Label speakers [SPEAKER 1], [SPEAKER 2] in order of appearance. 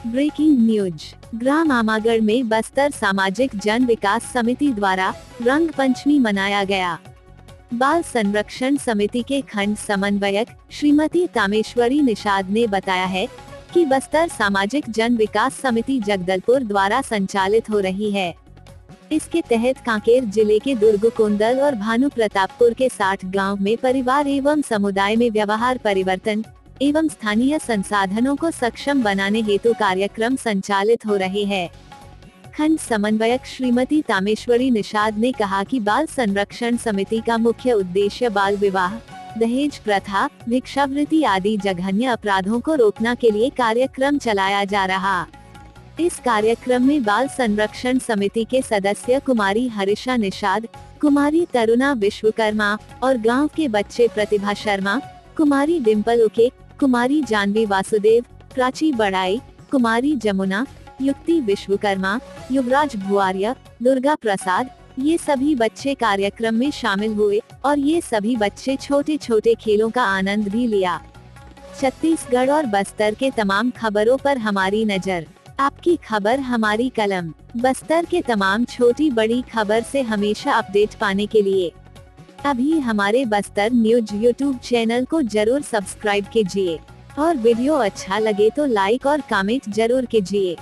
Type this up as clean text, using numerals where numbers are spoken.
[SPEAKER 1] Breaking news. ग्राम आमागढ़ में बस्तर सामाजिक जन विकास समिति द्वारा रंग पंचमी मनाया गया। बाल संरक्षण समिति के खंड समन्वयक श्रीमती तामेश्वरी निषाद ने बताया है कि बस्तर सामाजिक जन विकास समिति जगदलपुर द्वारा संचालित हो रही है। इसके तहत कांकेर जिले के दुर्ग कोंदल और भानु प्रतापपुर के 60 गांव में परिवार एवं समुदाय में व्यवहार परिवर्तन एवं स्थानीय संसाधनों को सक्षम बनाने हेतु कार्यक्रम संचालित हो रहे हैं। खंड समन्वयक श्रीमती तामेश्वरी निषाद ने कहा कि बाल संरक्षण समिति का मुख्य उद्देश्य बाल विवाह, दहेज प्रथा, भिक्षावृत्ति आदि जघन्य अपराधों को रोकने के लिए कार्यक्रम चलाया जा रहा। इस कार्यक्रम में बाल संरक्षण समिति के सदस्य कुमारी हरीशा निषाद, कुमारी तरुणा विश्वकर्मा और गांव के बच्चे प्रतिभा शर्मा, कुमारी डिम्पल उके, कुमारी जानवी वासुदेव, प्राची बड़ाई, कुमारी जमुना, युक्ति विश्वकर्मा, युवराज भुआरिया, दुर्गा प्रसाद, ये सभी बच्चे कार्यक्रम में शामिल हुए और ये सभी बच्चे छोटे छोटे खेलों का आनंद भी लिया। छत्तीसगढ़ और बस्तर के तमाम खबरों पर हमारी नजर, आपकी खबर हमारी कलम। बस्तर के तमाम छोटी बड़ी खबर से हमेशा अपडेट पाने के लिए अभी हमारे बस्तर न्यूज यूट्यूब चैनल को जरूर सब्सक्राइब कीजिए और वीडियो अच्छा लगे तो लाइक और कमेंट जरूर कीजिए।